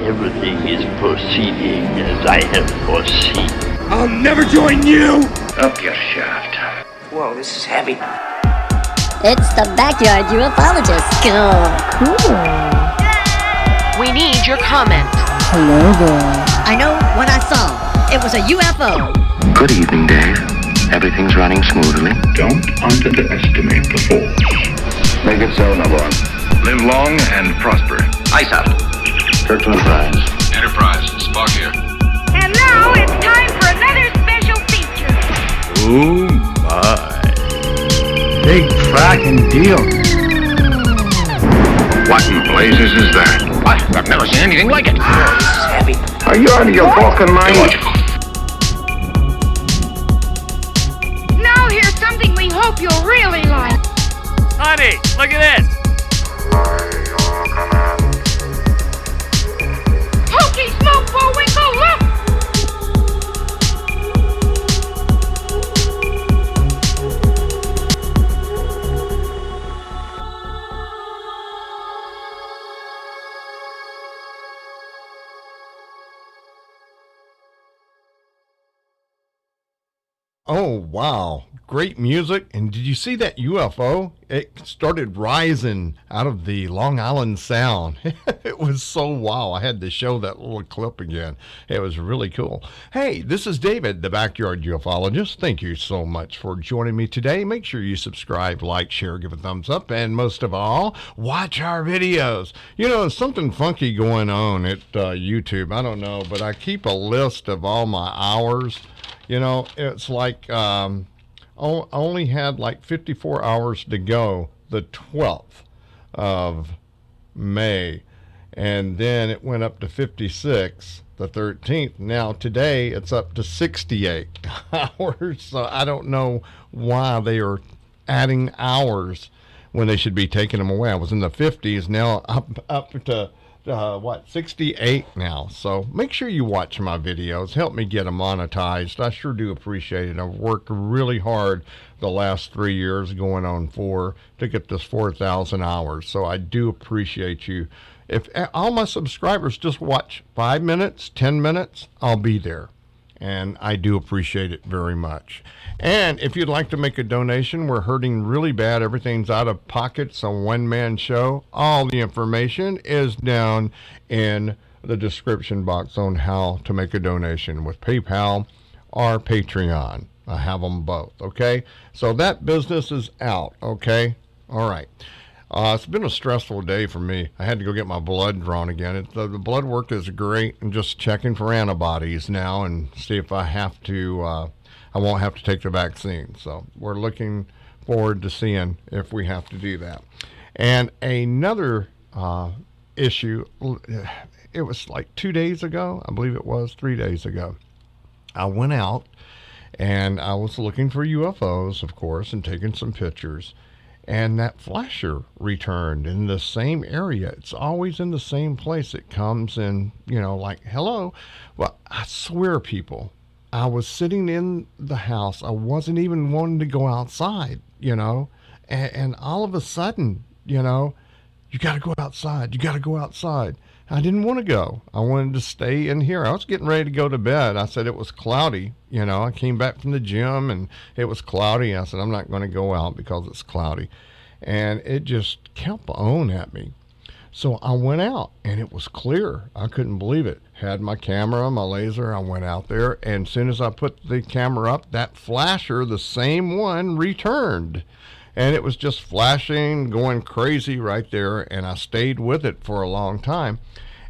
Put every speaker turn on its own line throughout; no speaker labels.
Everything is proceeding as I have foreseen.
I'll never join you!
Up your shaft.
Whoa, this is heavy.
It's the Backyard Ufologist. Cool.
We need your comment.
Hello there. I know what I saw. It was a UFO.
Good evening, Dave. Everything's running smoothly.
Don't underestimate the force.
Make it so, number one.
Live long and prosper.
Ice out.
Kirkland Prize.
Enterprise, Spock here.
And now it's time for another special feature.
Oh my.
Big fracking deal.
What in blazes is that?
I've never seen anything like it.
Whoa, this is heavy.
Are you out of your fucking mind?
Illogical.
Now here's something we hope you'll really like.
Honey, look at this.
Hokey smoke, Bullwinkle, look!
Oh, wow. Great music. And did you see that UFO? It started rising out of the Long Island Sound. It was so wow. I had to show that little clip again. It was really cool. Hey, this is David, the Backyard Ufologist. Thank you so much for joining me today. Make sure you subscribe, like, share, give a thumbs up, and most of all, watch our videos. You know, there's something funky going on at YouTube. I don't know, but I keep a list of all my hours. You know, it's like I only had like 54 hours to go the 12th of May. And then it went up to 56 the 13th. Now today it's up to 68 hours. So I don't know why they are adding hours when they should be taking them away. I was in the 50s, now up to 68 now. So make sure you watch my videos. Help me get them monetized. I sure do appreciate it. I've worked really hard the last 3 years, going on 4, to get this 4,000 hours. So I do appreciate you. If all my subscribers just watch 5 minutes, 10 minutes, I'll be there. And I do appreciate it very much. And if you'd like to make a donation, we're hurting really bad. Everything's out of pocket. It's a one-man show. All the information is down in the description box on how to make a donation with PayPal or Patreon. I have them both, okay? So that business is out, okay? All right. It's been a stressful day for me. I had to go get my blood drawn again. The blood work is great. I'm just checking for antibodies now and see if I have to, I won't have to take the vaccine. So we're looking forward to seeing if we have to do that. And another issue, it was like 2 days ago, I believe it was 3 days ago. I went out and I was looking for UFOs, of course, and taking some pictures. And that flasher returned in the same area. It's always in the same place. It comes in, you know, like, hello. Well, I swear, people, I was sitting in the house. I wasn't even wanting to go outside, you know. And all of a sudden, you know, you got to go outside. You got to go outside. I didn't want to go. I wanted to stay in here. I was getting ready to go to bed. I said it was cloudy. You know, I came back from the gym and it was cloudy. I said, I'm not going to go out because it's cloudy. And it just kept on at me. So I went out and it was clear. I couldn't believe it. Had my camera, my laser. I went out there, and as soon as I put the camera up, that flasher, the same one, returned. And it was just flashing, going crazy right there, and I stayed with it for a long time.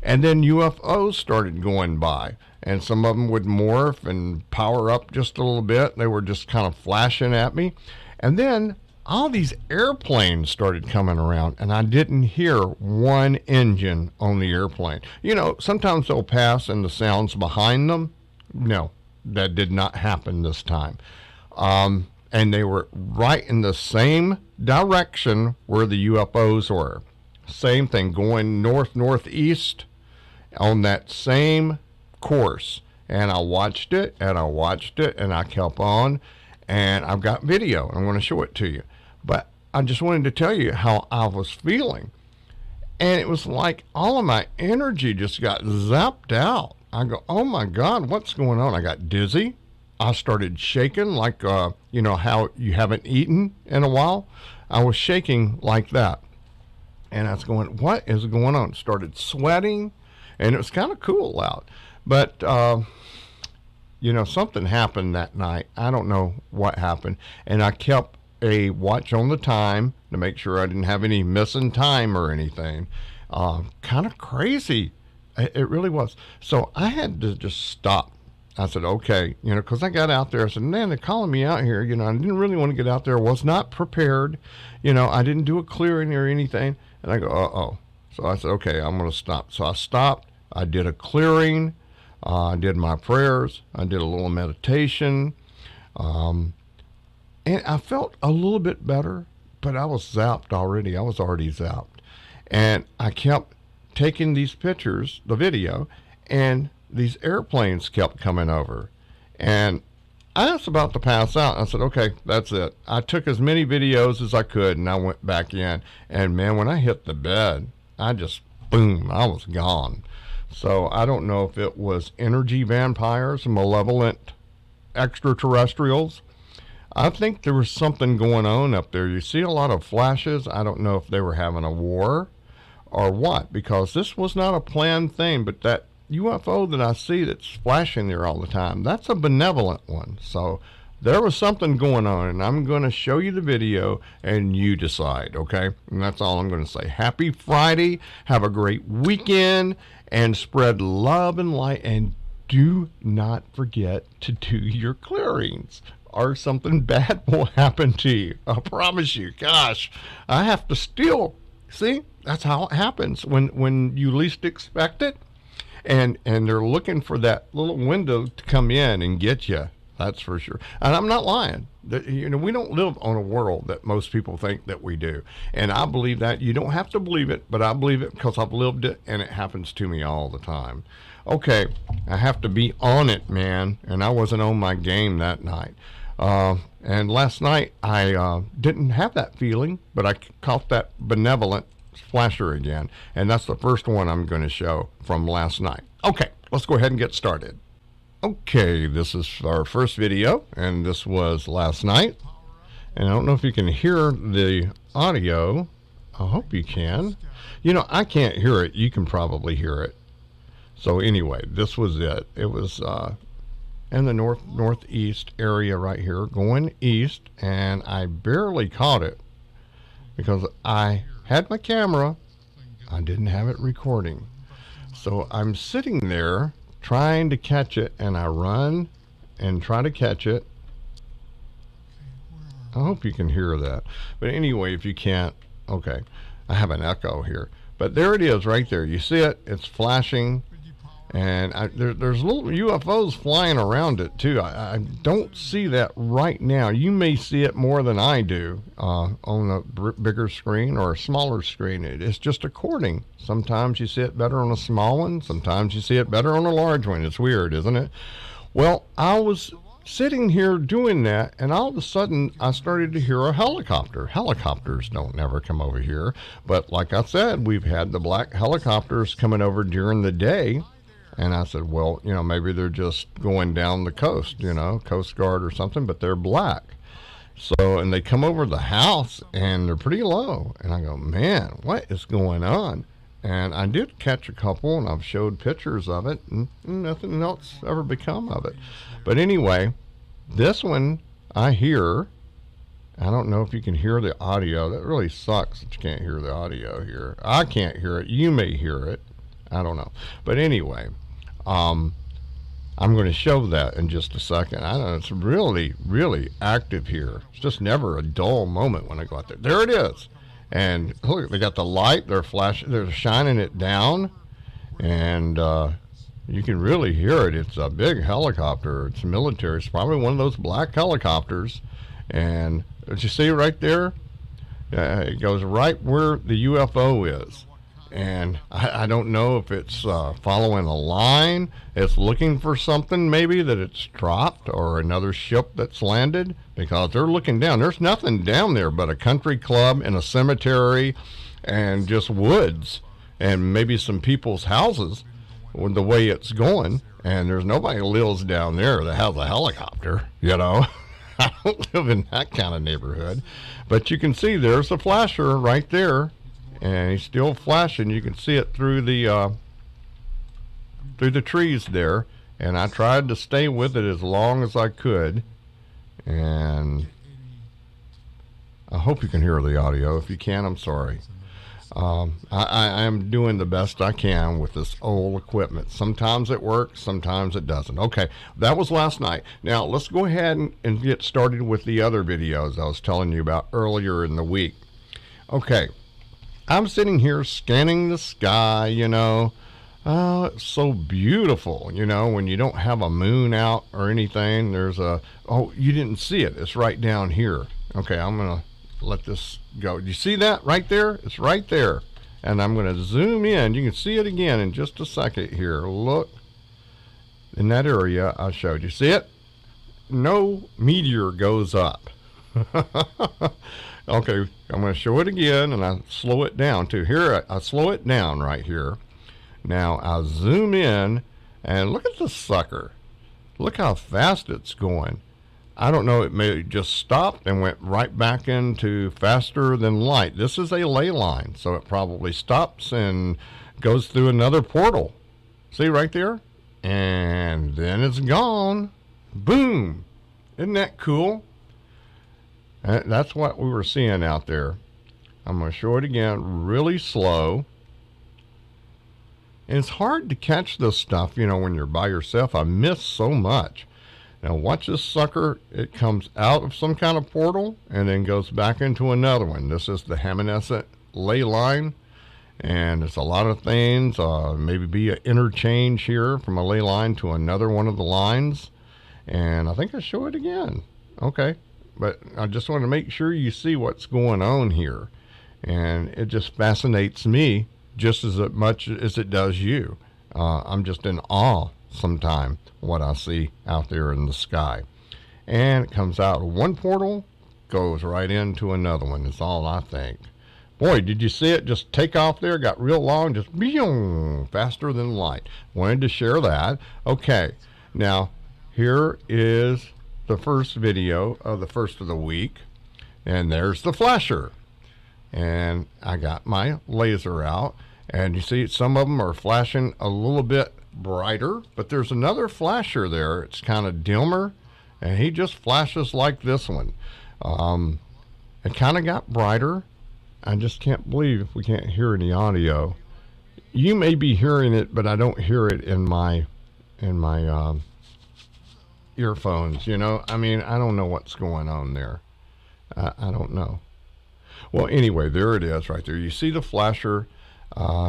And then UFOs started going by, and some of them would morph and power up just a little bit. They were just kind of flashing at me. And then all these airplanes started coming around, and I didn't hear one engine on the airplane. You know, sometimes they'll pass and the sound's behind them. No, that did not happen this time. And they were right in the same direction where the UFOs were. Same thing, going north-northeast on that same course. And I watched it, and I watched it, and I kept on. And I've got video. I'm going to show it to you. But I just wanted to tell you how I was feeling. And it was like all of my energy just got zapped out. I go, oh my God, what's going on? I got dizzy. I started shaking like, you know, how you haven't eaten in a while. I was shaking like that. And I was going, what is going on? Started sweating, and it was kind of cool out. But, you know, something happened that night. I don't know what happened. And I kept a watch on the time to make sure I didn't have any missing time or anything. Kind of crazy. It really was. So I had to just stop. I said, okay, you know, because I got out there. I said, man, they're calling me out here. You know, I didn't really want to get out there. Was not prepared. You know, I didn't do a clearing or anything. And I go, uh-oh. So I said, okay, I'm going to stop. So I stopped. I did a clearing. I did my prayers. I did a little meditation. And I felt a little bit better, but I was zapped already. I was already zapped. And I kept taking these pictures, the video, and these airplanes kept coming over. And I was about to pass out. I said, okay, that's it. I took as many videos as I could, and I went back in. And, man, when I hit the bed, I just, boom, I was gone. So I don't know if it was energy vampires, malevolent extraterrestrials. I think there was something going on up there. You see a lot of flashes. I don't know if they were having a war or what, because this was not a planned thing, but that UFO that I see that's flashing there all the time, that's a benevolent one. So there was something going on, and I'm going to show you the video, and you decide, okay? And that's all I'm going to say. Happy Friday. Have a great weekend, and spread love and light, and do not forget to do your clearings, or something bad will happen to you. I promise you. Gosh, I have to steal. See, that's how it happens when you least expect it. And they're looking for that little window to come in and get you. That's for sure. And I'm not lying. You know, we don't live on a world that most people think that we do. And I believe that. You don't have to believe it, but I believe it because I've lived it, and it happens to me all the time. Okay, I have to be on it, man. And I wasn't on my game that night. And last night, I didn't have that feeling, but I caught that benevolent flasher again, and that's the first one I'm going to show from last night. Okay, let's go ahead and get started. Okay, this is our first video, and this was last night, and I don't know if you can hear the audio. I hope you can. You know, I can't hear it. You can probably hear it. So anyway, this was it. It was in the northeast area right here, going east, and I barely caught it because I had my camera, I didn't have it recording. So I'm sitting there trying to catch it, and I run and try to catch it. I hope you can hear that. But anyway, if you can't, okay, I have an echo here. But there it is right there. You see it? It's flashing. And there's little UFOs flying around it, too. I don't see that right now. You may see it more than I do on a bigger screen or a smaller screen. It's just according. Sometimes you see it better on a small one. Sometimes you see it better on a large one. It's weird, isn't it? Well, I was sitting here doing that, and all of a sudden I started to hear a helicopter. Helicopters don't never come over here. But like I said, we've had the black helicopters coming over during the day. And I said, well, you know, maybe they're just going down the coast, you know, Coast Guard or something, but they're black. So, and they come over the house, and they're pretty low. And I go, man, what is going on? And I did catch a couple, and I've showed pictures of it, and nothing else ever become of it. But anyway, this one I hear. I don't know if you can hear the audio. That really sucks that you can't hear the audio here. I can't hear it. You may hear it. I don't know. But anyway, I'm going to show that in just a second. I know it's really, really active here. It's just never a dull moment when I go out there. There it is. And look, they got the light. They're flashing. They're shining it down. And you can really hear it. It's a big helicopter. It's military. It's probably one of those black helicopters. And did you see right there? It goes right where the UFO is. And I don't know if it's following a line. It's looking for something maybe that it's dropped, or another ship that's landed, because they're looking down. There's nothing down there but a country club and a cemetery and just woods. and maybe some people's houses with the way it's going, and there's nobody lives down there that has a helicopter, you know. I don't live in that kind of neighborhood, but you can see there's a flasher right there, and he's still flashing. You can see it through the trees there, and I tried to stay with it as long as I could, and I hope you can hear the audio. If you can, I'm sorry. I am doing the best I can with this old equipment. Sometimes it works, sometimes it doesn't. Okay, that was last night. Now, let's go ahead and get started with the other videos I was telling you about earlier in the week. Okay, I'm sitting here scanning the sky, you know. Oh, it's so beautiful, you know, when you don't have a moon out or anything. There's a, oh, you didn't see it. It's right down here. Okay, I'm going to let this go. Do you see that right there? It's right there. And I'm going to zoom in. You can see it again in just a second here. Look in that area I showed you. See it? No meteor goes up. Okay, I'm going to show it again, and I slow it down too. Here, I slow it down right here. Now I zoom in, and look at this sucker. Look how fast it's going. I don't know, it may just stopped and went right back into faster than light. This is a ley line, so it probably stops and goes through another portal. See right there? And then it's gone. Boom. Isn't that cool? That's what we were seeing out there. I'm going to show it again really slow. And it's hard to catch this stuff, you know, when you're by yourself. I miss so much. Now watch this sucker. It comes out of some kind of portal and then goes back into another one. This is the Haminescent ley line. And it's a lot of things. Maybe be an interchange here from a ley line to another one of the lines. And I think I show it again. Okay. But I just want to make sure you see what's going on here. And it just fascinates me just as much as it does you. I'm just in awe sometimes what I see out there in the sky. And it comes out of one portal, goes right into another one. That's all I think. Boy, did you see it just take off there? Got real long, just faster than light. Wanted to share that. Okay, now here is the first video of the first of the week. And there's the flasher. And I got my laser out. And you see some of them are flashing a little bit brighter, but there's another flasher there. It's kind of dimmer, and he just flashes like this one. It kind of got brighter. I just can't believe we can't hear any audio. You may be hearing it, but I don't hear it in my earphones, you know. I mean, I don't know what's going on there. I don't know. Well, anyway, there it is right there. You see the flasher.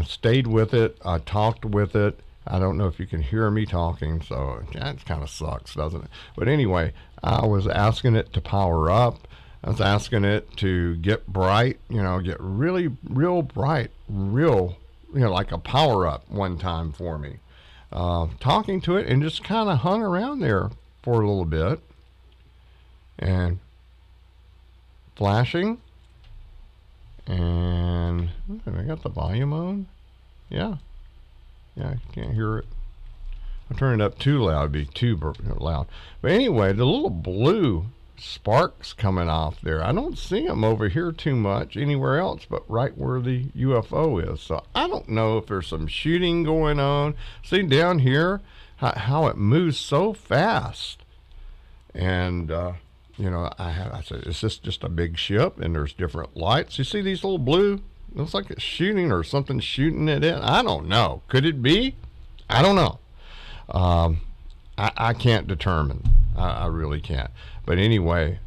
Stayed with it. I talked with it. I don't know if you can hear me talking, so that kind of sucks, doesn't it? But anyway, I was asking it to power up. I was asking it to get bright, you know, get really, real bright, real, you know, like a power up one time for me. Talking to it, and just kind of hung around there for a little bit. And flashing. And I got the volume on. Yeah, you can't hear it. I turn it up too loud, it'd be too loud. But anyway, the little blue sparks coming off there, I don't see them over here too much anywhere else but right where the UFO is. So I don't know if there's some shooting going on. See down here how it moves so fast. And you know, I said, is this just a big ship? And there's different lights. You see these little blue? Looks like it's shooting or something shooting it in. I don't know. Could it be? I don't know. I can't determine. I really can't. But anyway,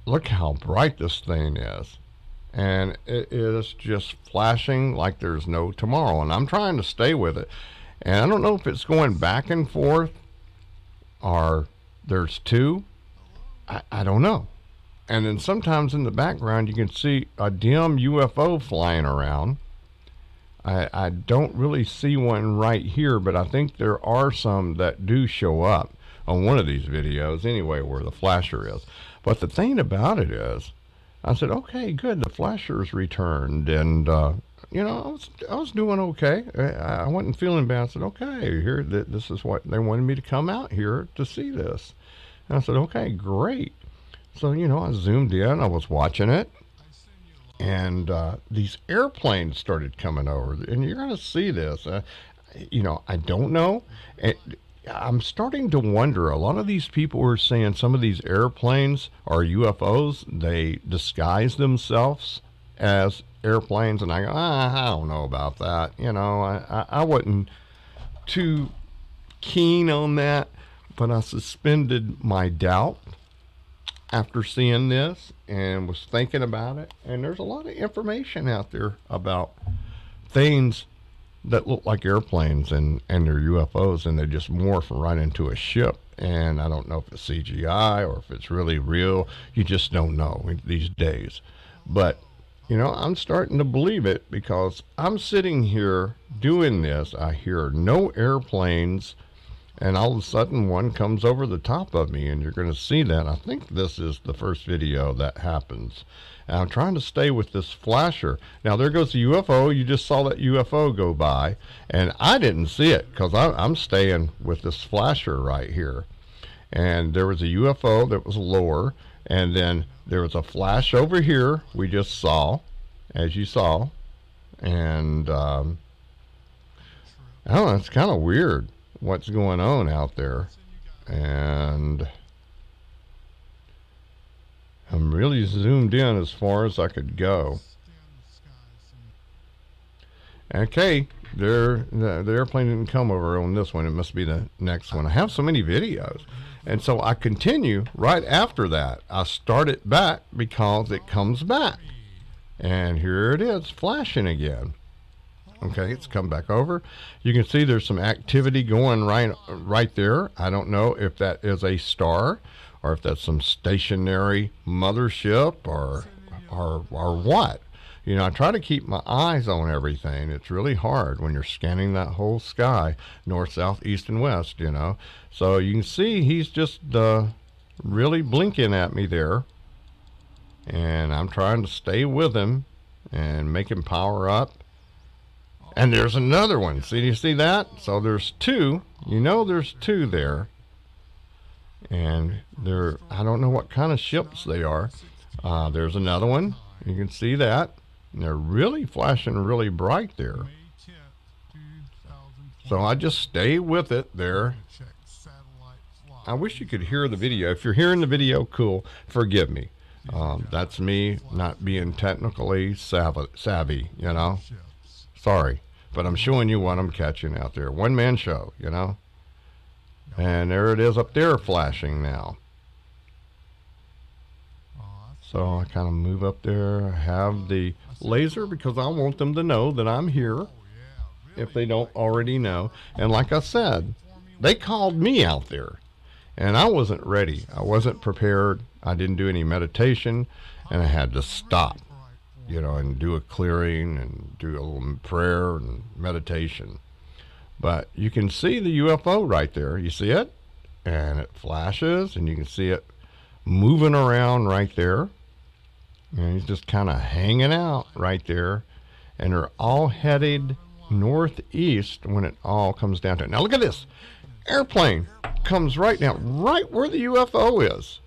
look how bright this thing is. And it is just flashing like there's no tomorrow. And I'm trying to stay with it. And I don't know if it's going back and forth or there's two. I don't know. And then sometimes in the background you can see a dim UFO flying around. I don't really see one right here, but I think there are some that do show up on one of these videos anyway where the flasher is. But the thing about it is, I said, okay, good, the flasher's returned. And I was doing okay. I wasn't feeling bad. I said, okay, here, this is what they wanted me to come out here to see this. And I said, okay, great. So, I zoomed in, I was watching it, and these airplanes started coming over, and you're going to see this. I don't know. I'm starting to wonder, a lot of these people were saying some of these airplanes are UFOs. They disguise themselves as airplanes, and I go, I don't know about that. I wasn't too keen on that, but I suspended my doubt after seeing this and was thinking about it. And there's a lot of information out there about things that look like airplanes and they're UFOs, and they just morph right into a ship. And I don't know if it's CGI or if it's really real. You just don't know these days. But, I'm starting to believe it, because I'm sitting here doing this. I hear no airplanes, and all of a sudden one comes over the top of me, and you're going to see that. I think this is the first video that happens. And I'm trying to stay with this flasher. Now, there goes the UFO. You just saw that UFO go by, and I didn't see it because I'm staying with this flasher right here. And there was a UFO that was lower, and then there was a flash over here we just saw, as you saw. And I don't know, it's kind of weird what's going on out there. And I'm really zoomed in as far as I could go. Okay, the airplane didn't come over on this one. It must be the next one. I have so many videos. And so I continue right after that. I start it back because it comes back. And here it is, flashing again. Okay, it's come back over. You can see there's some activity going right there. I don't know if that is a star, or if that's some stationary mothership, or what. I try to keep my eyes on everything. It's really hard when you're scanning that whole sky, north, south, east, and west, So you can see he's just really blinking at me there. And I'm trying to stay with him and make him power up. And there's another one. See, do you see that? So there's two. There's two there. And I don't know what kind of ships they are. There's another one. You can see that. And they're really flashing really bright there. So I just stay with it there. I wish you could hear the video. If you're hearing the video, cool. Forgive me. That's me not being technically savvy, Sorry. But I'm showing you what I'm catching out there. One-man show, And there it is up there flashing now. So I kind of move up there, have the laser, because I want them to know that I'm here, if they don't already know. And like I said, they called me out there, and I wasn't ready. I wasn't prepared. I didn't do any meditation, and I had to stop, and do a clearing and do a little prayer and meditation. But you can see the UFO right there. You see it? And it flashes, and you can see it moving around right there. And he's just kind of hanging out right there. And they're all headed northeast when it all comes down to it. Now look at this. Airplane comes right down, right where the UFO is.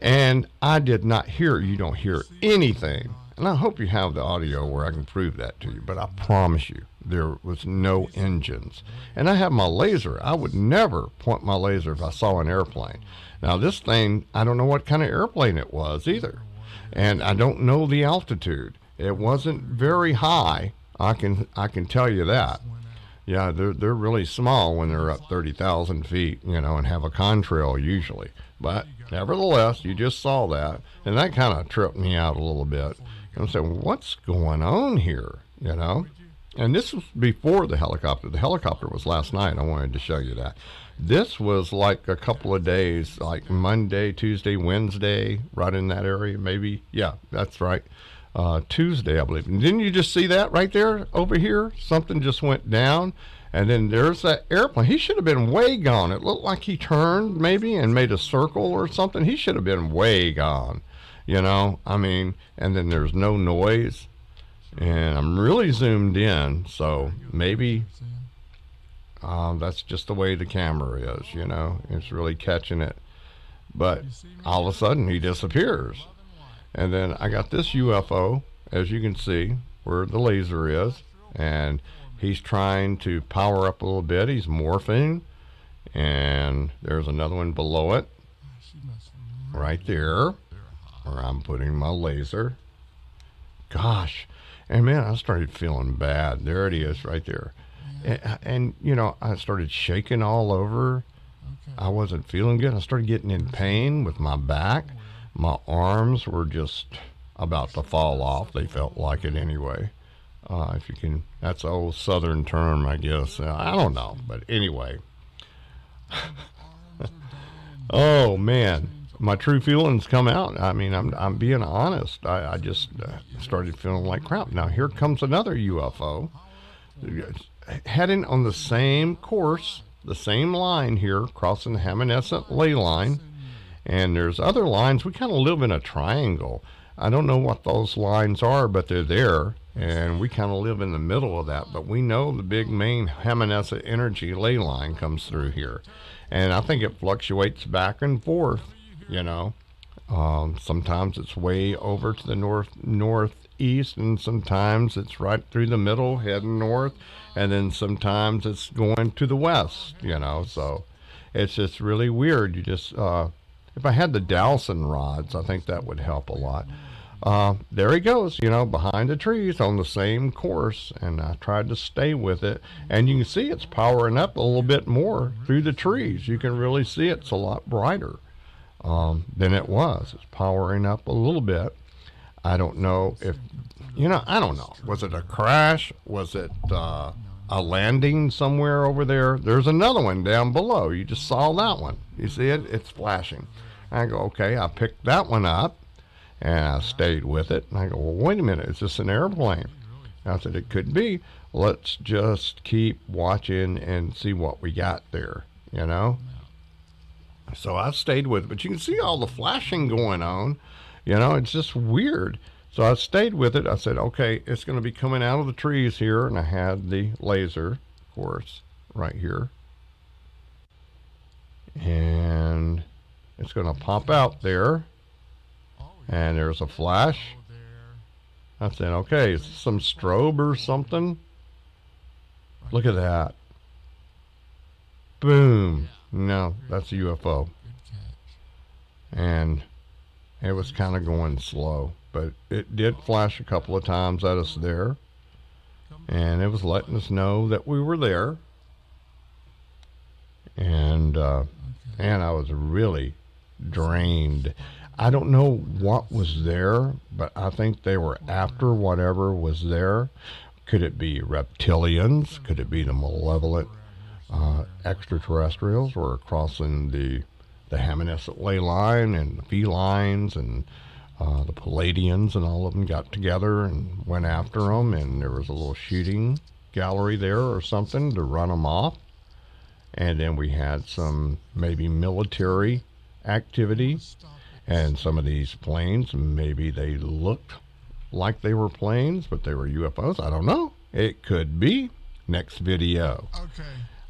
And I did not hear, you don't hear anything. And I hope you have the audio where I can prove that to you. But I promise you, there was no engines. And I have my laser. I would never point my laser if I saw an airplane. Now this thing, I don't know what kind of airplane it was either. And I don't know the altitude. It wasn't very high. I can tell you that. Yeah, they're really small when they're up 30,000 feet, and have a contrail usually. But nevertheless, you just saw that, and that kind of tripped me out a little bit. I'm saying, what's going on here, And this was before the helicopter. The helicopter was last night. I wanted to show you that. This was like a couple of days, like Monday, Tuesday, Wednesday, right in that area, maybe. Yeah, that's right. Tuesday, I believe. And didn't you just see that right there over here? Something just went down, and then there's that airplane. He should have been way gone. It looked like he turned maybe and made a circle or something. He should have been way gone, and then there's no noise. And I'm really zoomed in, so maybe that's just the way the camera is, you know. It's really catching it. But all of a sudden, he disappears. And then I got this UFO, as you can see, where the laser is. And he's trying to power up a little bit. He's morphing. And there's another one below it. Right there, where I'm putting my laser. Gosh. And man, I started feeling bad. There it is right there. And you know, I started shaking all over. I wasn't feeling good. I started getting in pain with my back. My arms were just about to fall off. They felt like it anyway. If you can, that's an old Southern term, I guess. I don't know, but anyway. Oh man, my true feelings come out. I mean, I'm being honest. I just started feeling like crap. Now here comes another UFO, heading on the same course, the same line here, crossing the Hamanescent ley line. And there's other lines. We kind of live in a triangle. I don't know what those lines are, but they're there. And we kind of live in the middle of that. But we know the big main Hamanescent energy ley line comes through here. And I think it fluctuates back and forth, you know. Sometimes it's way over to the northeast, and sometimes it's right through the middle, heading north. And then sometimes it's going to the west, you know. So it's just really weird. You just... if I had the Dowson rods, I think that would help a lot. There he goes, you know, behind the trees on the same course, and I tried to stay with it. And you can see it's powering up a little bit more through the trees. You can really see it's a lot brighter than it was. It's powering up a little bit. I don't know if, you know, I don't know. Was it a crash? Was it a landing somewhere over there? There's another one down below. You just saw that one. You see it? It's flashing. I go, okay, I picked that one up, and I stayed with it. And I go, well, wait a minute, is this an airplane? I said, it could be. Let's just keep watching and see what we got there, you know? So I stayed with it. But you can see all the flashing going on. You know, it's just weird. So I stayed with it. I said, okay, it's going to be coming out of the trees here. And I had the laser, of course, right here. And it's going to pop out there. And there's a flash. I said, okay, is this some strobe or something? Look at that. Boom. No, that's a UFO. And it was kind of going slow, but it did flash a couple of times at us there. And it was letting us know that we were there. And I was really drained. I don't know what was there, but I think they were after whatever was there. Could it be reptilians? Could it be the malevolent extraterrestrials were crossing the Hamanescent ley line, and the felines and the Palladians and all of them got together and went after them, and there was a little shooting gallery there or something to run them off. And then we had some maybe military activity, and some of these planes, maybe they looked like they were planes, but they were UFOs. I don't know. It could be. Next video.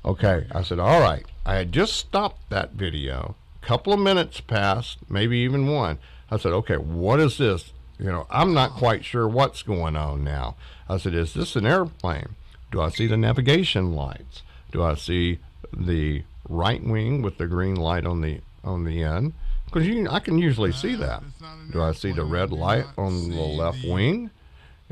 Okay, I said, all right. I had just stopped that video. A couple of minutes passed, maybe even one. I said, okay, what is this? You know, I'm not quite sure what's going on now. I said, is this an airplane? Do I see the navigation lights? Do I see the right wing with the green light on the end? Because I can usually see that. Do I see the red light on the left wing?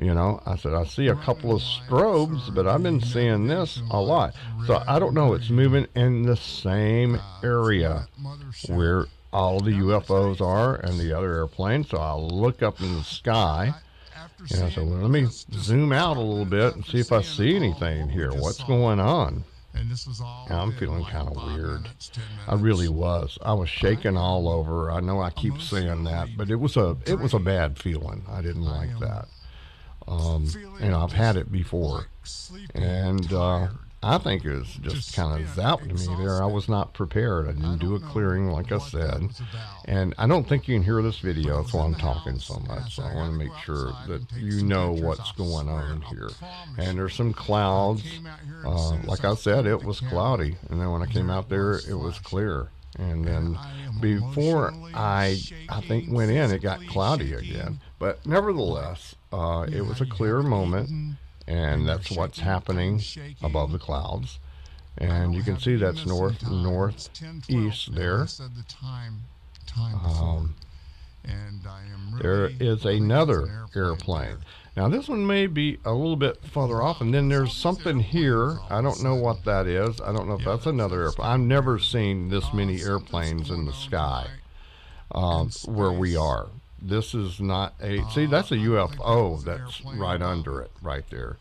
You know, I said, I see a couple of strobes, but I've been seeing this a lot. So I don't know. It's moving in the same area where all the UFOs are and the other airplanes. So I'll look up in the sky. And I said, well, let me zoom out a little bit and see if I see anything here. What's going on? And I'm feeling kind of weird. I really was. I was shaking all over. I know I keep saying that, but it was a bad feeling. I didn't like that. You know, I've had it before. And I think it was just kind of zapped me there. I was not prepared. I didn't do a clearing, like I said. And I don't think you can hear this video. That's why I'm talking so much. So I want to make sure that you know what's going on here. And there's some clouds. Like I said, it was cloudy. And then when I came out there, it was clear. And then before I think went in, it got cloudy again. But nevertheless, it was a clear moment. And that's what's happening above the clouds. And you can see that's northeast there. There is another airplane. Now this one may be a little bit further off, and then there's something here. I don't know what that is. I don't know if that's another airplane. I've never seen this many airplanes in the sky where we are. This is not see, that's a UFO that's right under it, right there.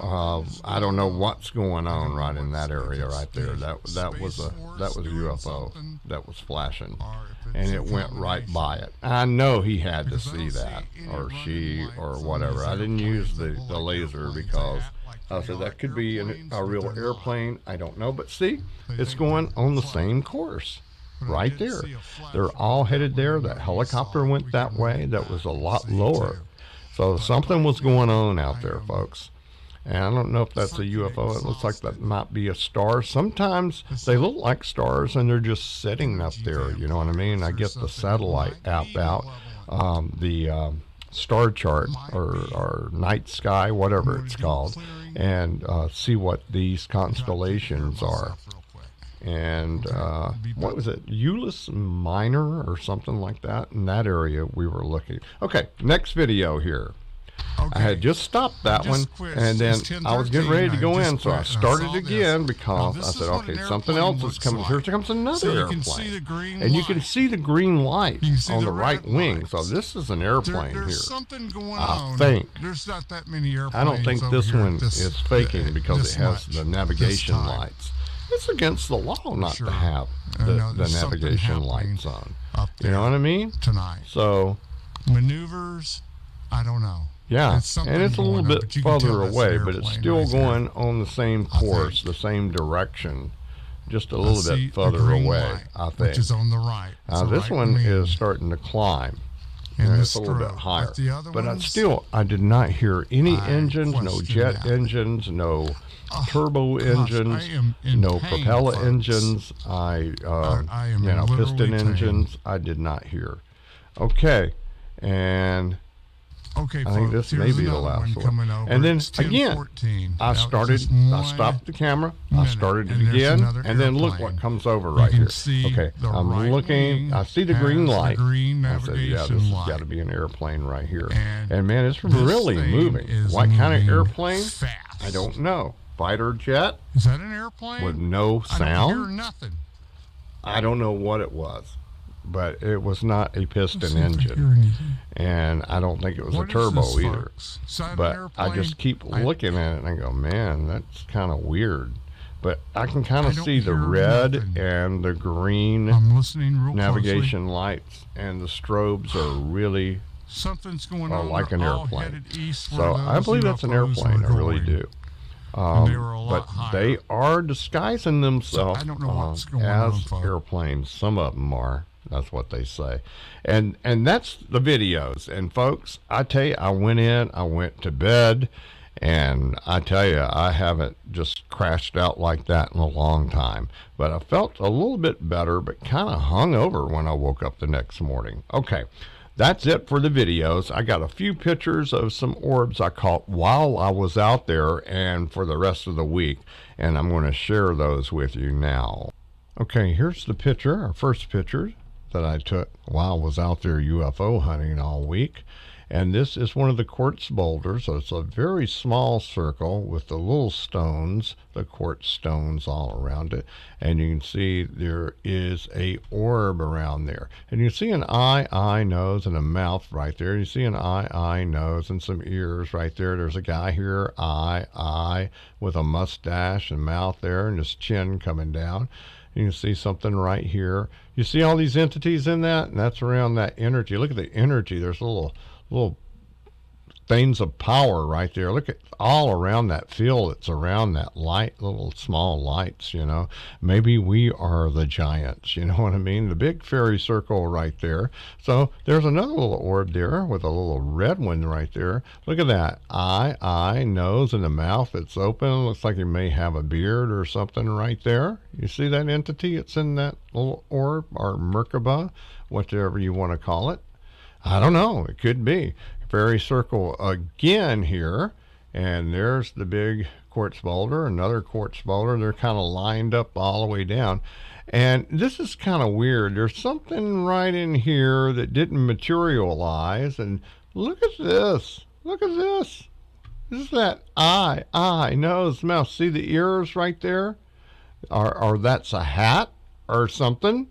I don't know what's going on right in that area right there. That was a UFO that was flashing, and it went right by it. I know he had to see that, or she, or whatever. I didn't use the laser because I said that could be a real airplane. I don't know, but see, it's going on the same course. Right there. They're all headed there. That helicopter went that way. That was a lot lower. So something was going on out there, folks. And I don't know if that's a UFO. It looks like that might be a star. Sometimes they look like stars and they're just sitting up there. You know what I mean? I get the satellite app out, the star chart or night sky, whatever it's called, and see what these constellations are. And what was it, Euless Minor or something like that? In that area we were looking. Okay, next video here. I had just stopped that one, and then I was getting ready to go in, so I started again because I said, okay, something else is coming. Here comes another airplane. And you can see the green light on the right wing. So this is an airplane here. I think.
There's not that many airplanes.
I don't think this one is faking because it has the navigation lights. It's against the law not to have the navigation lights on. You know what I mean?
Tonight.
So
maneuvers, I don't know.
Yeah, and it's a little bit further away, but it's still going on the same course, the same direction, just a little bit further away, I think.
Which is on the right.
This one is starting to climb. And it's a little bit higher. But I did not hear any engines, no jet engines, no turbo engines, no propeller engines, piston engines. I did not hear. Okay, and
okay,
I think this may be the last one. And then again, I stopped the camera, I started it again, and then look what comes over right here. Okay, I'm looking, I see the green light. I said, yeah, this has got to be an airplane right here. And man, it's really moving. What kind of airplane? I don't know. Fighter jet?
Is that an airplane?
With no sound?
I don't hear nothing.
I don't know what it was, but it was not a piston engine. And I don't think it was a turbo either. But I just keep looking at it and I go, man, that's kind of weird. But I can kind of see the red and the green navigation lights, and the strobes are really like an airplane. So I believe that's an airplane. I really do. But they are disguising themselves as airplanes. Some of them are. That's what they say. And that's the videos. And folks, I tell you, I went to bed, and I tell you, I haven't just crashed out like that in a long time. But I felt a little bit better, but kind of hungover when I woke up the next morning. Okay. That's it for the videos. I got a few pictures of some orbs I caught while I was out there and for the rest of the week, and I'm going to share those with you now. Okay, here's the picture, our first picture that I took while I was out there UFO hunting all week. And this is one of the quartz boulders. So it's a very small circle with the little stones, the quartz stones all around it. And you can see there is a orb around there. And you see an eye, nose, and a mouth right there. You see an eye, nose, and some ears right there. There's a guy here, eye, with a mustache and mouth there, and his chin coming down. You can see something right here. You see all these entities in that? And that's around that energy. Look at the energy. There's a little things of power right there. Look at all around that field. It's around that light, little small lights, you know. Maybe we are the giants, you know what I mean? The big fairy circle right there. So there's another little orb there with a little red one right there. Look at that. Eye, nose, and the mouth. It's open. Looks like it may have a beard or something right there. You see that entity? It's in that little orb or Merkaba, whatever you want to call it. I don't know. It could be. Fairy circle again here, and there's the big quartz boulder, another quartz boulder. They're kind of lined up all the way down, and this is kind of weird. There's something right in here that didn't materialize, and look at this. Look at this. This is that eye, nose, mouth. See the ears right there? Or that's a hat or something.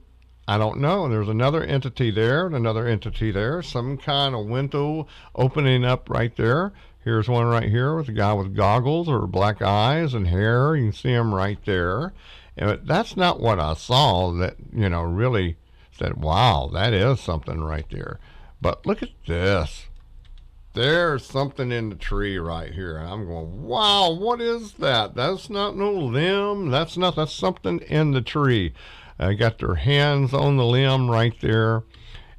I don't know. There's another entity there and another entity there. Some kind of window opening up right there. Here's one right here with a guy with goggles or black eyes and hair. You can see him right there. And that's not what I saw that, you know, really said, wow, that is something right there. But look at this. There's something in the tree right here. And I'm going, wow, what is that? That's not no limb. That's something in the tree. Got their hands on the limb right there,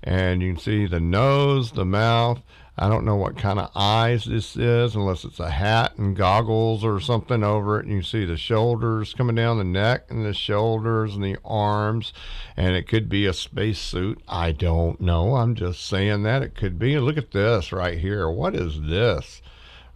and you can see the nose, the mouth. I don't know what kind of eyes this is, unless it's a hat and goggles or something over it. And you see the shoulders coming down the neck and the shoulders and the arms, and it could be a space suit. I don't know. I'm just saying that it could be. Look at this right here. What is this?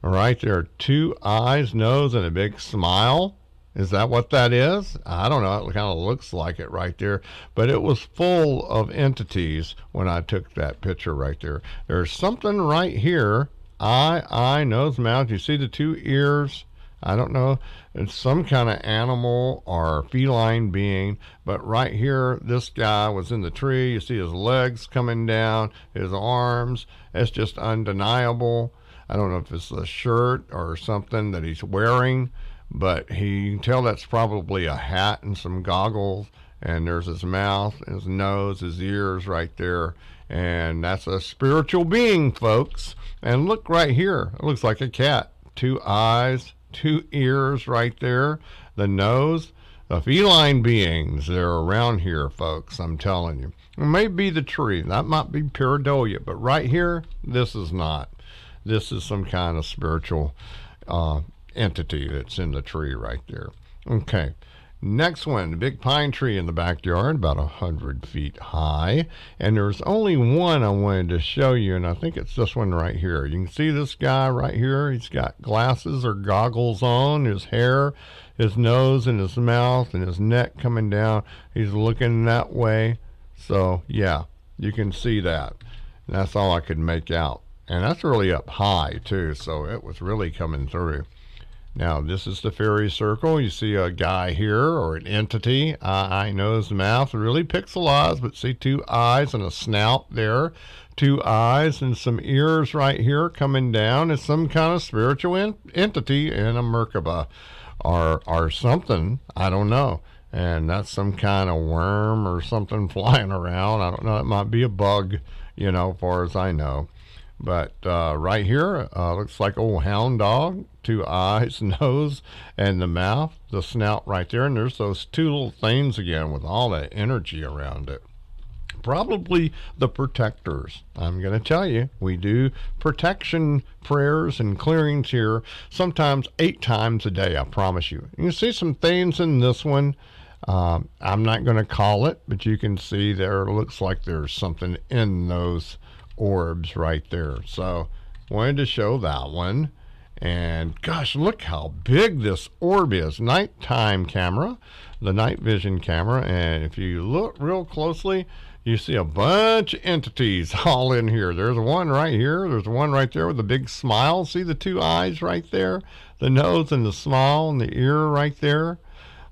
Right there, 2 eyes, nose, and a big smile. Is that what that is? I don't know. It kind of looks like it right there. But it was full of entities when I took that picture right there. There's something right here. Eye, nose, mouth. You see the 2 ears? I don't know. It's some kind of animal or feline being. But right here, this guy was in the tree. You see his legs coming down, his arms. It's just undeniable. I don't know if it's a shirt or something that he's wearing. But you can tell that's probably a hat and some goggles, and there's his mouth, his nose, his ears right there, and that's a spiritual being, folks. And look right here, it looks like a cat. 2 eyes, 2 ears right there, the nose. The feline beings, they're around here, folks, I'm telling you. It may be the tree, that might be pareidolia, but right here, this is not. This is some kind of spiritual entity that's in the tree right there. Okay, next one, the big pine tree in the backyard, about 100 feet high, and there's only one I wanted to show you, and I think it's this one right here. You can see this guy right here. He's got glasses or goggles on, his hair, his nose, and his mouth, and his neck coming down. He's looking that way. So yeah, you can see that. And that's all I could make out, and that's really up high too, so it was really coming through. Now, this is the fairy circle. You see a guy here, or an entity, eye, nose, mouth, really pixelized, but see 2 eyes and a snout there, 2 eyes and some ears right here coming down. It's some kind of spiritual entity in a Merkaba or something. I don't know. And that's some kind of worm or something flying around. I don't know. It might be a bug, you know, as far as I know. But right here, looks like old hound dog, 2 eyes, nose, and the mouth, the snout right there. And there's those 2 little things again with all that energy around it. Probably the protectors. I'm going to tell you, we do protection prayers and clearings here, sometimes 8 times a day, I promise you. You can see some things in this one. I'm not going to call it, but you can see there looks like there's something in those orbs right there. So wanted to show that one. And gosh, look how big this orb is. Nighttime camera, the night vision camera, and if you look real closely, you see a bunch of entities all in here. There's one right here, there's one right there with a big smile. See the 2 eyes right there, the nose and the smile and the ear right there.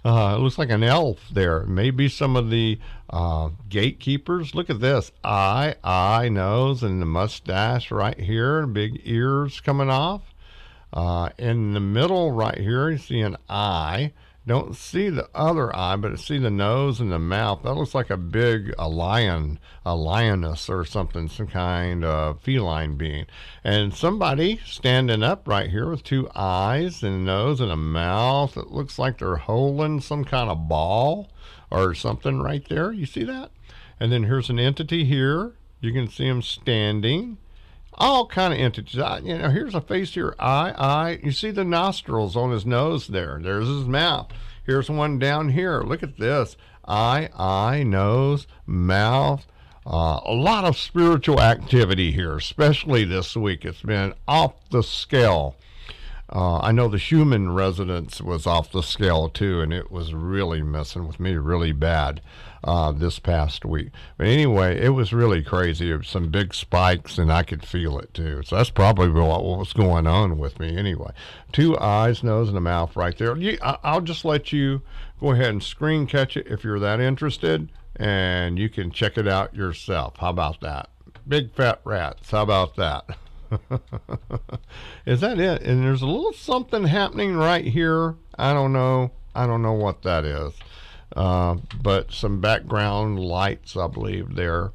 It looks like an elf there. Maybe some of the gatekeepers. Look at this. Eye, nose, and the mustache right here. Big ears coming off. In the middle right here, you see an eye. Don't see the other eye, but I see the nose and the mouth. That looks like a lion, a lioness or something, some kind of feline being. And somebody standing up right here with two eyes and a nose and a mouth. It looks like they're holding some kind of ball or something right there. You see that? And then here's an entity here. You can see him standing. All kind of entities. Here's a face here. Eye. You see the nostrils on his nose there. There's his mouth. Here's one down here. Look at this. Eye, nose, mouth. A lot of spiritual activity here, especially this week. It's been off the scale. I know the human resonance was off the scale too, and it was really messing with me really bad this past week. But anyway, it was really crazy. It was some big spikes, and I could feel it too. So that's probably what was going on with me anyway. Two eyes, nose, and a mouth right there. I'll just let you go ahead and screen catch it if you're that interested, and you can check it out yourself. How about that? Big fat rats. How about that? Is that it? And there's a little something happening right here. I don't know what that is. But some background lights, I believe, there.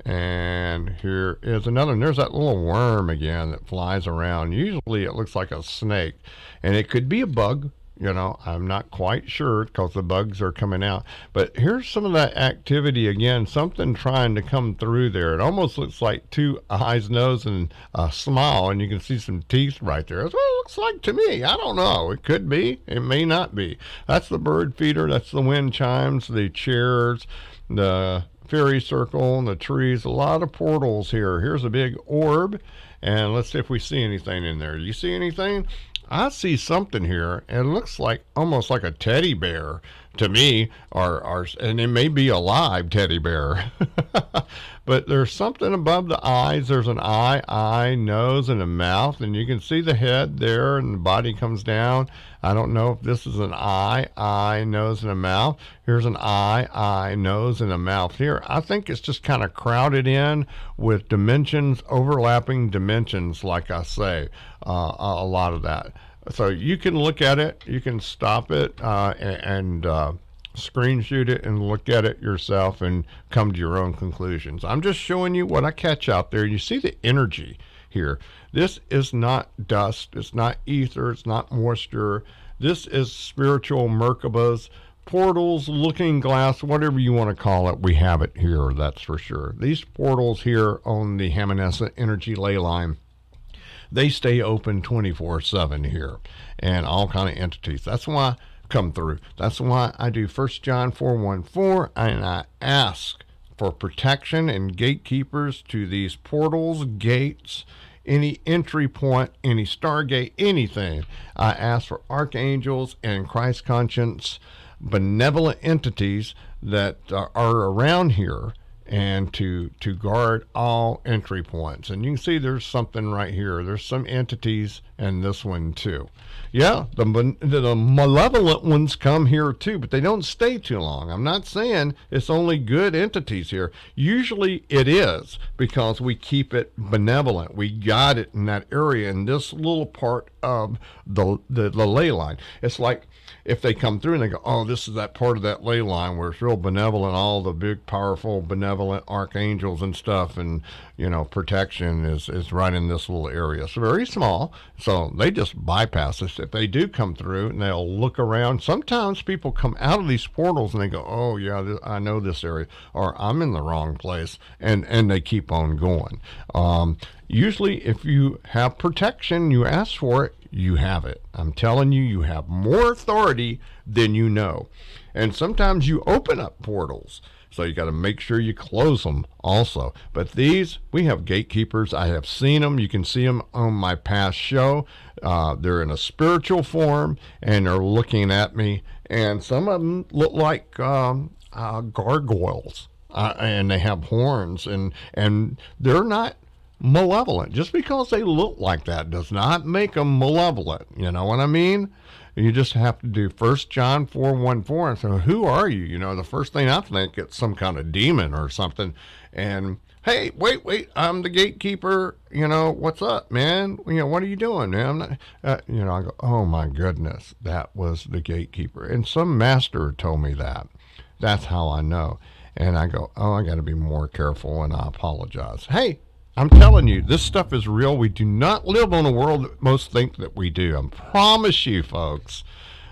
And here is another. And there's that little worm again that flies around. Usually it looks like a snake. And it could be a bug. I'm not quite sure because the bugs are coming out. But here's some of that activity again. Something trying to come through there. It almost looks like two eyes, nose, and a smile. And you can see some teeth right there. That's what it looks like to me. I don't know. It could be. It may not be. That's the bird feeder. That's the wind chimes, the chairs, the fairy circle, and the trees. A lot of portals here. Here's a big orb. And let's see if we see anything in there. You see anything? I see something here, and it looks like almost like a teddy bear to me, and it may be a live teddy bear. But there's something above the eyes. There's an eye, nose, and a mouth, and you can see the head there, and the body comes down. I don't know if this is an eye, nose, and a mouth. Here's an eye, nose, and a mouth here. I think it's just kind of crowded in with dimensions, overlapping dimensions, like I say, a lot of that. So you can look at it, you can stop it, and screenshot it and look at it yourself and come to your own conclusions. I'm just showing you what I catch out there. You see the energy here. This is not dust. It's not ether. It's not moisture. This is spiritual Merkabas, portals, looking glass, whatever you want to call it. We have it here, that's for sure. These portals here on the Hamanescent energy ley line, they stay open 24/7 here, and all kind of entities. That's why come through. That's why I do 1 John 4:1-4, and I ask for protection and gatekeepers to these portals, gates, any entry point, any stargate, anything. I ask for archangels and Christ conscience, benevolent entities that are around here, and to guard all entry points. And you can see there's something right here. There's some entities and this one too. Yeah, the malevolent ones come here too, but they don't stay too long. I'm not saying it's only good entities here. Usually it is, because we keep it benevolent. We got it in that area, in this little part of the ley line. It's like if they come through and they go, oh, this is that part of that ley line where it's real benevolent, all the big, powerful, benevolent archangels and stuff, and, protection is right in this little area. It's very small, so they just bypass us. If they do come through and they'll look around, sometimes people come out of these portals and they go, oh, yeah, I know this area, or I'm in the wrong place, and they keep on going. Usually, if you have protection, you ask for it, you have it. I'm telling you, you have more authority than you know. And sometimes you open up portals, so you got to make sure you close them also. But these, we have gatekeepers. I have seen them. You can see them on my past show. They're in a spiritual form, and they're looking at me. And some of them look like gargoyles, and they have horns, and they're not malevolent. Just because they look like that does not make them malevolent. You know what I mean? You just have to do 1 John 4:1-4 and say, who are you? You know, the first thing I think it's some kind of demon or something. And hey, wait, I'm the gatekeeper. You know, what's up, man? You know, what are you doing, man? I'm not, you know, I go, oh my goodness, that was the gatekeeper. And some master told me that. That's how I know. And I go, oh, I got to be more careful, and I apologize. Hey, I'm telling you, this stuff is real. We do not live on a world that most think that we do. I promise you, folks.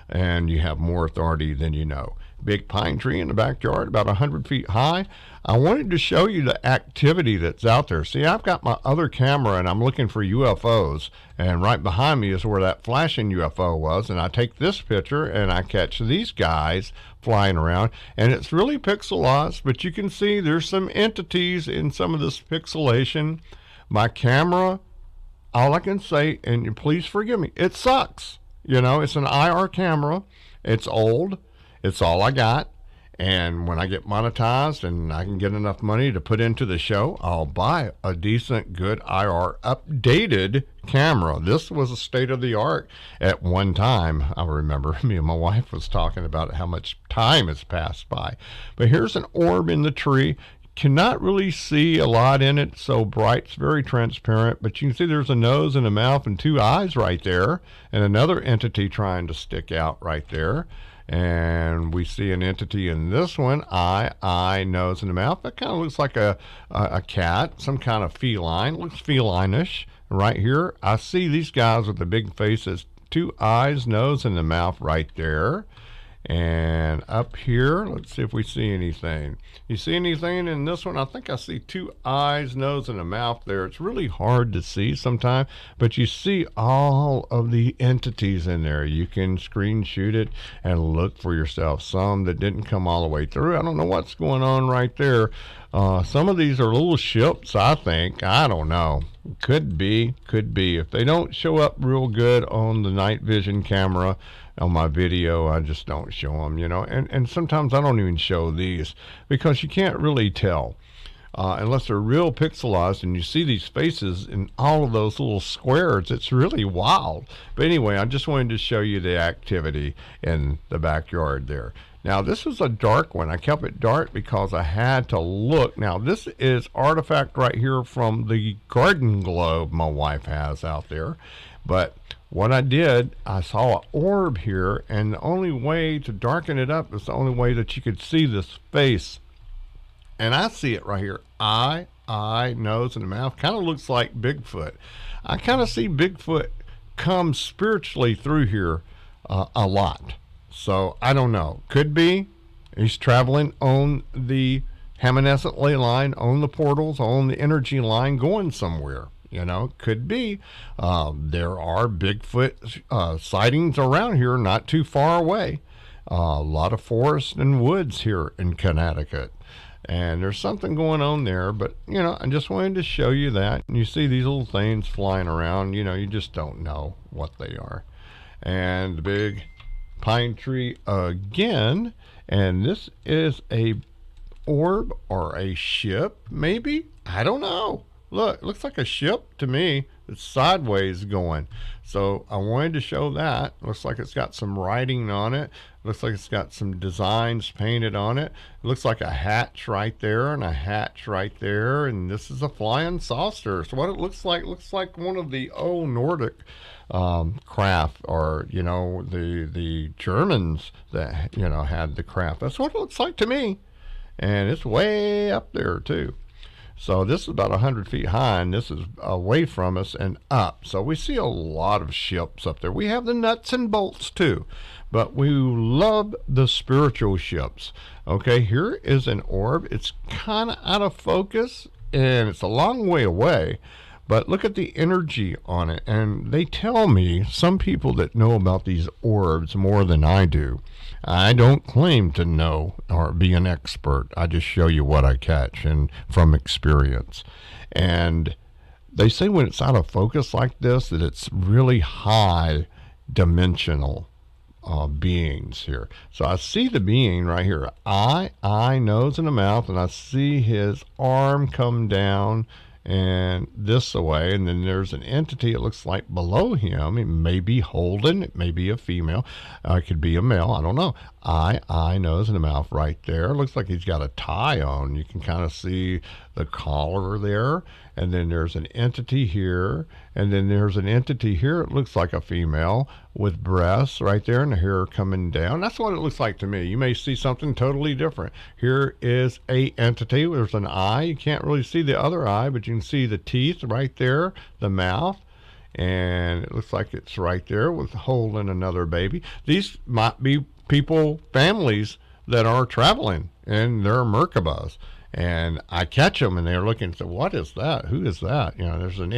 And you have more authority than you know. Big pine tree in the backyard, about 100 feet high. I wanted to show you the activity that's out there. See, I've got my other camera, and I'm looking for UFOs. And right behind me is where that flashing UFO was. And I take this picture, and I catch these guys flying around. And it's really pixelized, but you can see there's some entities in some of this pixelation. My camera, all I can say, and please forgive me, it sucks. You know, it's an IR camera. It's old. It's all I got. And when I get monetized and I can get enough money to put into the show, I'll buy a decent, good IR updated camera. This was a state of the art at one time. I remember me and my wife was talking about how much time has passed by. But here's an orb in the tree. Cannot really see a lot in it, so bright, it's very transparent, but you can see there's a nose and a mouth and two eyes right there, and another entity trying to stick out right there. And we see an entity in this one, eye, nose, and a mouth. That kind of looks like a cat, some kind of feline. Looks feline-ish. Right here, I see these guys with the big faces, two eyes, nose, and the mouth right there. And up here, let's see if we see anything. You see anything in this one? I think I see two eyes, nose, and a mouth there. It's really hard to see sometimes, but you see all of the entities in there. You can screen shoot it and look for yourself. Some that didn't come all the way through. I don't know what's going on right there. Some of these are little ships, I think. I don't know. Could be. If they don't show up real good on the night vision camera, on my video, I just don't show them, you know. And sometimes I don't even show these because you can't really tell unless they're real pixelized and you see these faces in all of those little squares. It's really wild. But anyway, I just wanted to show you the activity in the backyard there. Now, this is a dark one. I kept it dark because I had to look. Now, this is artifact right here from the garden globe my wife has out there. But what I did, I saw an orb here, and the only way to darken it up is the only way that you could see this face. And I see it right here. Eye, nose, and the mouth. Kind of looks like Bigfoot. I kind of see Bigfoot come spiritually through here a lot. So, I don't know. Could be. He's traveling on the Hamanescent ley line, on the portals, on the energy line, going somewhere. You know, could be. There are Bigfoot sightings around here, not too far away. A lot of forest and woods here in Connecticut. And there's something going on there, but, you know, I just wanted to show you that. And you see these little things flying around, you know, you just don't know what they are. And the big pine tree again. And this is a orb or a ship, maybe? I don't know. Look, it looks like a ship to me. It's sideways going. So I wanted to show that. Looks like it's got some writing on it. Looks like it's got some designs painted on it. It looks like a hatch right there and a hatch right there. And this is a flying saucer. So what it looks like one of the old Nordic craft, or, you know, the Germans that, you know, had the craft. That's what it looks like to me. And it's way up there too. So this is about 100 feet high, and this is away from us and up. So we see a lot of ships up there. We have the nuts and bolts too, but we love the spiritual ships. Okay, here is an orb. It's kind of out of focus, and it's a long way away. But look at the energy on it. And they tell me, some people that know about these orbs more than I do. I don't claim to know or be an expert. I just show you what I catch and from experience. And they say when it's out of focus like this, that it's really high dimensional beings here. So I see the being right here. Eye, nose, and a mouth. And I see his arm come down and this away, and then there's an entity, it looks like, below him. It may be holding, it may be a female, it could be a male, I don't know. Eye, nose, and a mouth right there. It looks like he's got a tie on. You can kind of see the collar there, and then there's an entity here, and then there's an entity here. It looks like a female with breasts right there and the hair coming down. That's what it looks like to me. You may see something totally different. Here is a entity. There's an eye. You can't really see the other eye, but you can see the teeth right there, the mouth, and it looks like it's right there with holding another baby. These might be people, families that are traveling, and they're Merkabahs. And I catch them, and they're looking and say, "What is that? Who is that?" You know, there's an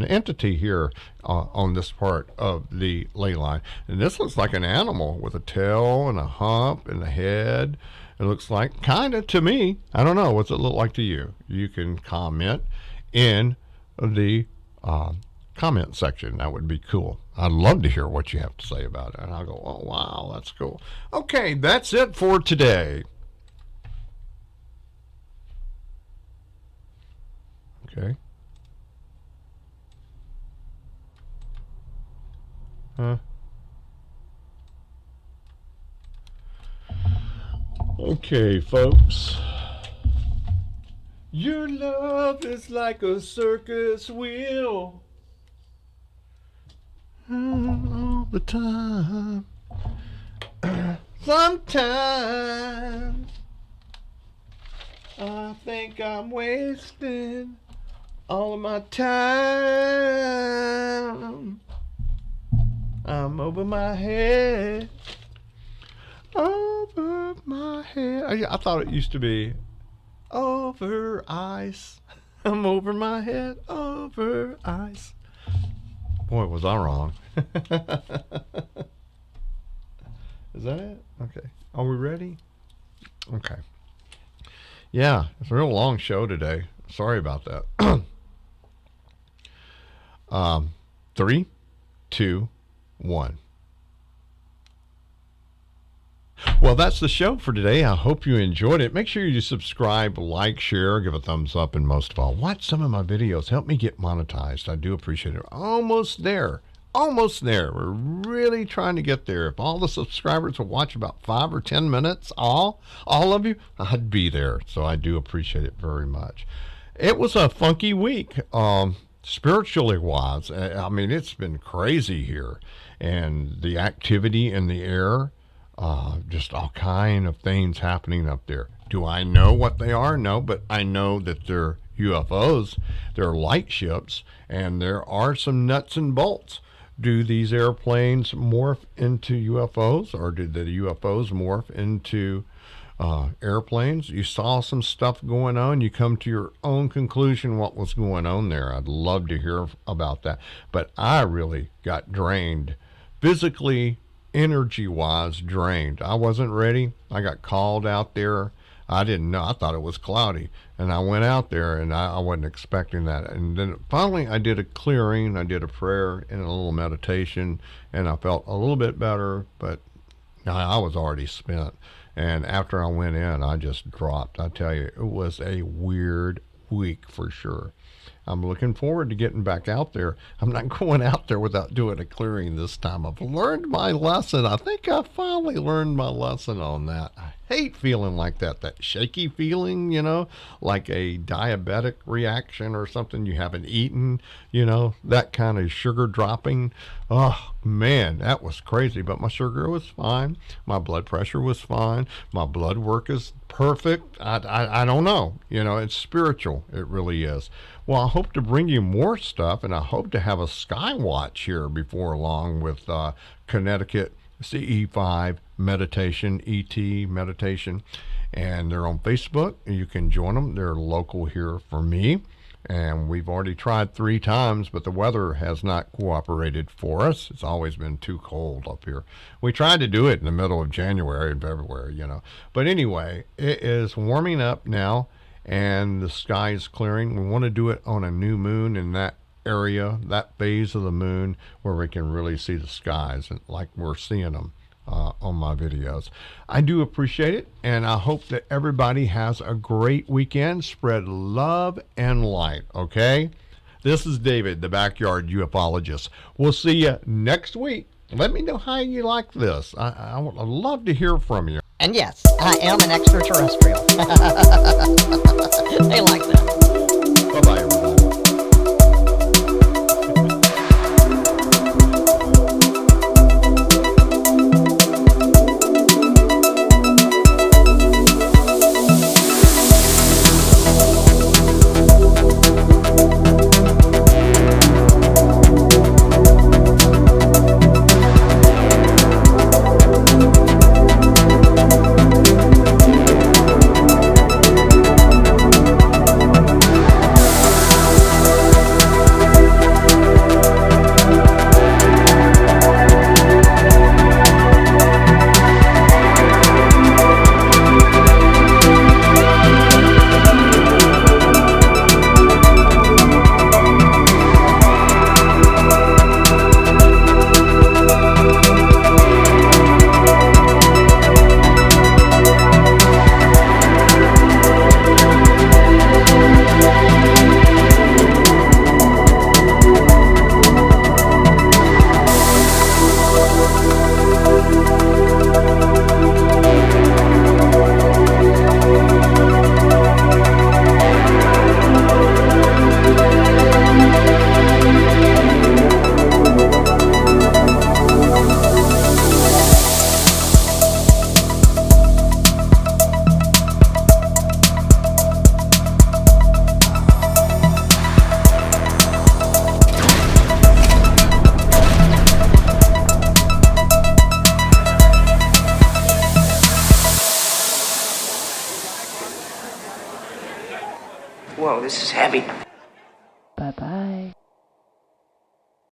entity here on this part of the ley line, and this looks like an animal with a tail and a hump and a head. It looks like, kind of to me. I don't know. What's it look like to you? You can comment in the comment section. That would be cool. I'd love to hear what you have to say about it. And I'll go, "Oh, wow, that's cool." Okay, that's it for today. Okay. Okay, folks. Your love is like a circus wheel. All the time. Sometimes I think I'm wasting all of my time. I'm over my head. Over my head. I thought it used to be over ice. I'm over my head. Over ice. Boy, was I wrong. Is that it? Okay. Are we ready? Okay. Yeah, it's a real long show today. Sorry about that. 3, 2, 1. Well, that's the show for today. I hope you enjoyed it. Make sure you subscribe, like, share, give a thumbs up, and most of all, watch some of my videos. Help me get monetized. I do appreciate it. Almost there. Almost there. We're really trying to get there. If all the subscribers will watch about 5 or 10 minutes, all of you, I'd be there. So I do appreciate it very much. It was a funky week, spiritually wise. I mean, it's been crazy here, and the activity in the air, just all kind of things happening up there. Do I know what they are? No, but I know that they're UFOs, they're light ships, and there are some nuts and bolts. Do these airplanes morph into UFOs, or did the UFOs morph into airplanes? You saw some stuff going on. You come to your own conclusion what was going on there. I'd love to hear about that. But I really got drained, physically, energy-wise drained. I wasn't ready. I got called out there. I didn't know. I thought it was cloudy. And I went out there, and I wasn't expecting that. And then finally I did a clearing. I did a prayer and a little meditation, and I felt a little bit better, but I was already spent. And after I went in, I just dropped. I tell you, it was a weird week for sure. I'm looking forward to getting back out there. I'm not going out there without doing a clearing this time. I've learned my lesson. I think I finally learned my lesson on that. I hate feeling like that shaky feeling, you know, like a diabetic reaction or something you haven't eaten, you know, that kind of sugar dropping. Oh, man, that was crazy. But my sugar was fine. My blood pressure was fine. My blood work is perfect. I don't know. You know, it's spiritual. It really is. Well, I hope to bring you more stuff, and I hope to have a sky watch here before long with Connecticut CE5 meditation, ET meditation, and they're on Facebook. You can join them. They're local here for me, and we've already tried 3 times, but the weather has not cooperated for us. It's always been too cold up here. We tried to do it in the middle of January and February, you know. But anyway, it is warming up now, and the sky is clearing. We want to do it on a new moon in that area, that phase of the moon where we can really see the skies and like we're seeing them on my videos. I do appreciate it, and I hope that everybody has a great weekend. Spread love and light, okay? This is David, the Backyard Ufologist. We'll see you next week. Let me know how you like this. I would love to hear from you.
And yes, I am an extraterrestrial. They like that.
Bye-bye, everybody.
Whoa, this is heavy.
Bye-bye.